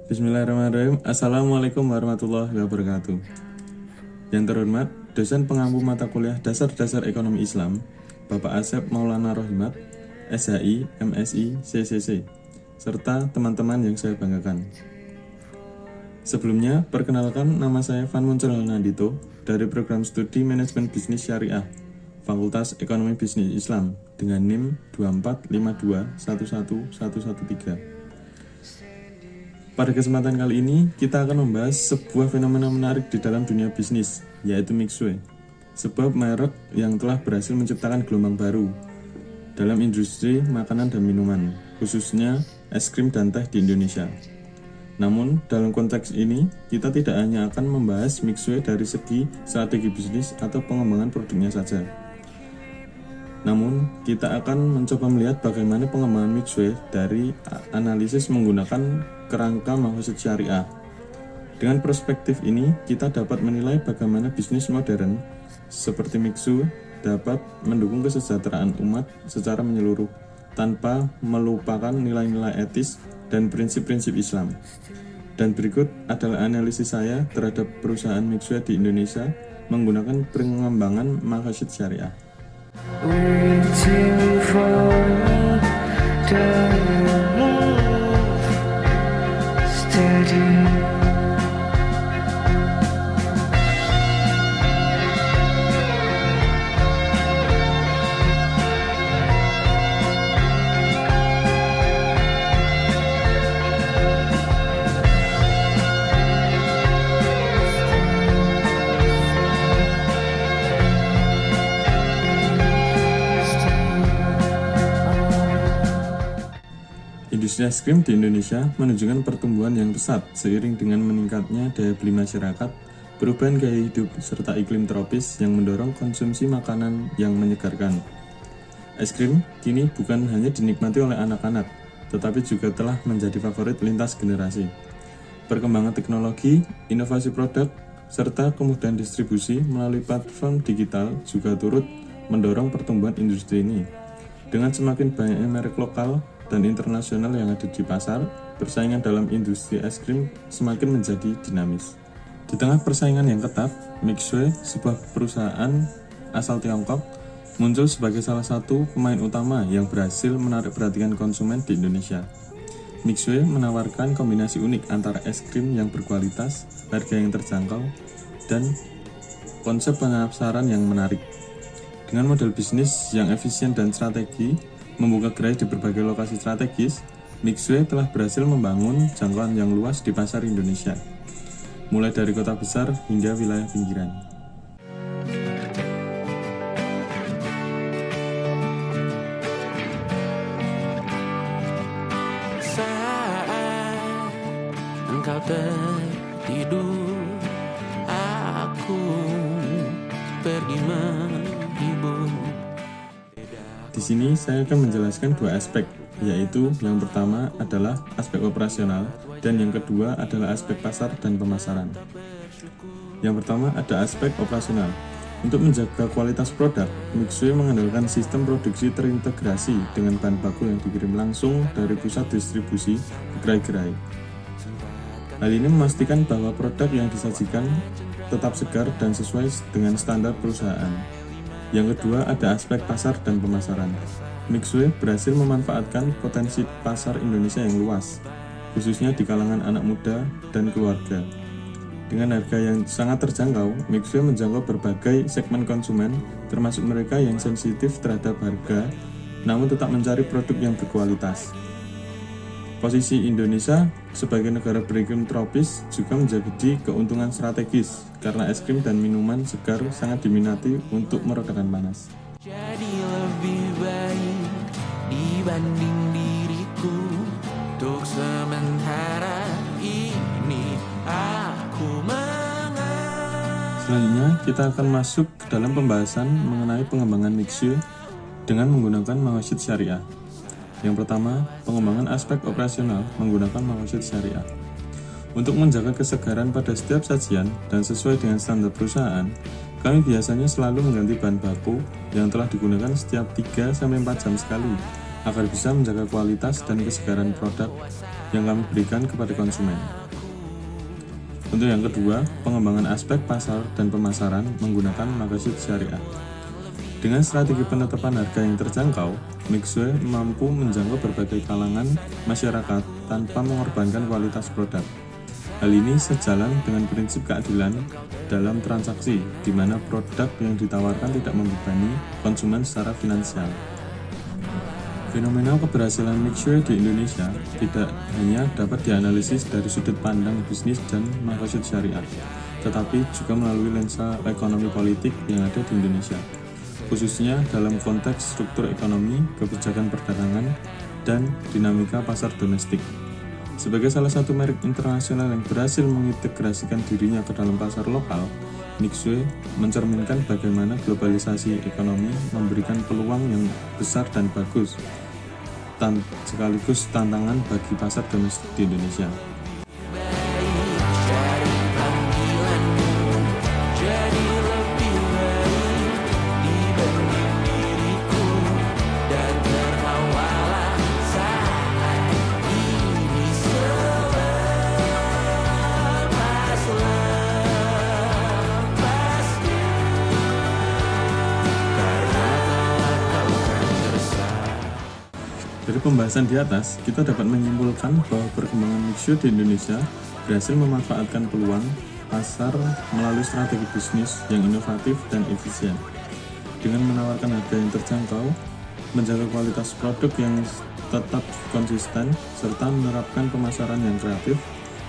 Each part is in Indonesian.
Bismillahirrahmanirrahim. Assalamualaikum warahmatullahi wabarakatuh. Yang terhormat, dosen pengampu mata kuliah Dasar-Dasar Ekonomi Islam, Bapak Asep Maulana Rohimat, SHI, MSI, CCC, serta teman-teman yang saya banggakan. Sebelumnya, perkenalkan nama saya Van Muncul Nandito dari Program Studi Manajemen Bisnis Syariah, Fakultas Ekonomi Bisnis Islam dengan NIM 245211113. Pada kesempatan kali ini, kita akan membahas sebuah fenomena menarik di dalam dunia bisnis, yaitu Mixue, sebuah merek yang telah berhasil menciptakan gelombang baru dalam industri makanan dan minuman, khususnya es krim dan teh di Indonesia. Namun, dalam konteks ini, kita tidak hanya akan membahas Mixue dari segi strategi bisnis atau pengembangan produknya saja. Namun, kita akan mencoba melihat bagaimana pengembangan Mixue dari analisis menggunakan kerangka makosid syariah. Dengan perspektif ini, kita dapat menilai bagaimana bisnis modern seperti Mixue dapat mendukung kesejahteraan umat secara menyeluruh tanpa melupakan nilai-nilai etis dan prinsip-prinsip Islam. Dan berikut adalah analisis saya terhadap perusahaan Mixue di Indonesia menggunakan pengembangan makosid syariah. Waiting for me to move steady. Industri es krim di Indonesia menunjukkan pertumbuhan yang pesat seiring dengan meningkatnya daya beli masyarakat, perubahan gaya hidup, serta iklim tropis yang mendorong konsumsi makanan yang menyegarkan. Es krim kini bukan hanya dinikmati oleh anak-anak, tetapi juga telah menjadi favorit lintas generasi. Perkembangan teknologi, inovasi produk, serta kemudahan distribusi melalui platform digital juga turut mendorong pertumbuhan industri ini. Dengan semakin banyaknya merek lokal dan internasional yang ada di pasar, persaingan dalam industri es krim semakin menjadi dinamis. Di tengah persaingan yang ketat, Mixue, sebuah perusahaan asal Tiongkok, muncul sebagai salah satu pemain utama yang berhasil menarik perhatian konsumen di Indonesia. Mixue menawarkan kombinasi unik antara es krim yang berkualitas, harga yang terjangkau, dan konsep pemasaran yang menarik. Dengan model bisnis yang efisien dan strategi, membuka gerai di berbagai lokasi strategis, Mixue telah berhasil membangun jangkauan yang luas di pasar Indonesia, mulai dari kota besar hingga wilayah pinggiran. Saat engkau tertidur, aku pergi menghibur. Di sini saya akan menjelaskan dua aspek, yaitu yang pertama adalah aspek operasional dan yang kedua adalah aspek pasar dan pemasaran. Yang pertama ada aspek operasional. Untuk menjaga kualitas produk, Mixue mengandalkan sistem produksi terintegrasi dengan bahan baku yang dikirim langsung dari pusat distribusi ke gerai-gerai. Hal ini memastikan bahwa produk yang disajikan tetap segar dan sesuai dengan standar perusahaan. Yang kedua ada aspek pasar dan pemasaran. Mixue berhasil memanfaatkan potensi pasar Indonesia yang luas, khususnya di kalangan anak muda dan keluarga. Dengan harga yang sangat terjangkau, Mixue menjangkau berbagai segmen konsumen, termasuk mereka yang sensitif terhadap harga, namun tetap mencari produk yang berkualitas. Posisi Indonesia sebagai negara beriklim tropis juga menjadi keuntungan strategis karena es krim dan minuman segar sangat diminati untuk meredakan panas. Jadi lebih baik dibanding diriku. Untuk sementara ini aku Selanjutnya kita akan masuk ke dalam pembahasan mengenai pengembangan Mixue dengan menggunakan makosid syariah. Yang pertama, pengembangan aspek operasional menggunakan makosid syariah. Untuk menjaga kesegaran pada setiap sajian dan sesuai dengan standar perusahaan, kami biasanya selalu mengganti bahan baku yang telah digunakan setiap 3-4 jam sekali agar bisa menjaga kualitas dan kesegaran produk yang kami berikan kepada konsumen. Untuk yang kedua, pengembangan aspek pasar dan pemasaran menggunakan maqasid syariah. Dengan strategi penetapan harga yang terjangkau, Mixue mampu menjangkau berbagai kalangan masyarakat tanpa mengorbankan kualitas produk. Hal ini sejalan dengan prinsip keadilan dalam transaksi, di mana produk yang ditawarkan tidak membebani konsumen secara finansial. Fenomena keberhasilan Mixue di Indonesia tidak hanya dapat dianalisis dari sudut pandang bisnis dan maqasid syariah, tetapi juga melalui lensa ekonomi politik yang ada di Indonesia, khususnya dalam konteks struktur ekonomi, kebijakan perdagangan, dan dinamika pasar domestik. Sebagai salah satu merek internasional yang berhasil mengintegrasikan dirinya ke dalam pasar lokal, Mixue mencerminkan bagaimana globalisasi ekonomi memberikan peluang yang besar dan bagus, sekaligus tantangan bagi pasar domestik di Indonesia. Jadi panggilanmu, jadi lebih baik dibanding diriku, dan terawalah saat ini selepas-lepasnya, karena telah kau kan tersayang. Dari pembahasan di atas, kita dapat menyimpulkan bahwa perkembangan Mixue di Indonesia berhasil memanfaatkan peluang pasar melalui strategi bisnis yang inovatif dan efisien. Dengan menawarkan harga yang terjangkau, menjaga kualitas produk yang tetap konsisten, serta menerapkan pemasaran yang kreatif,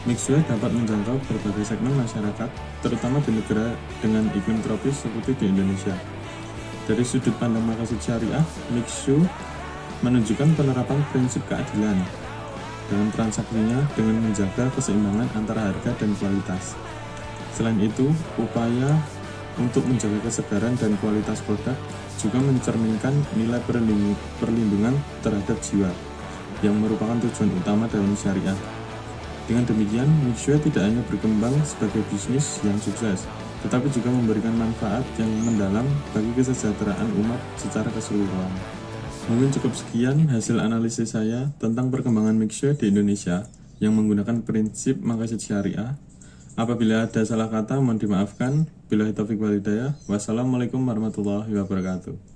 Mixue dapat menjangkau berbagai segmen masyarakat, terutama di negara dengan iklim tropis seperti di Indonesia. Dari sudut pandang maqasid syariah, Mixue menunjukkan penerapan prinsip keadilan dalam transaksinya dengan menjaga keseimbangan antara harga dan kualitas. Selain itu, upaya untuk menjaga kesegaran dan kualitas produk juga mencerminkan nilai perlindungan terhadap jiwa, yang merupakan tujuan utama dalam syariah. Dengan demikian, Mixue tidak hanya berkembang sebagai bisnis yang sukses, tetapi juga memberikan manfaat yang mendalam bagi kesejahteraan umat secara keseluruhan. Mungkin cukup sekian hasil analisis saya tentang perkembangan Mixue di Indonesia yang menggunakan prinsip maqasid syariah. Apabila ada salah kata, mohon dimaafkan. Billahi taufiq wal hidayah. Wassalamualaikum warahmatullahi wabarakatuh.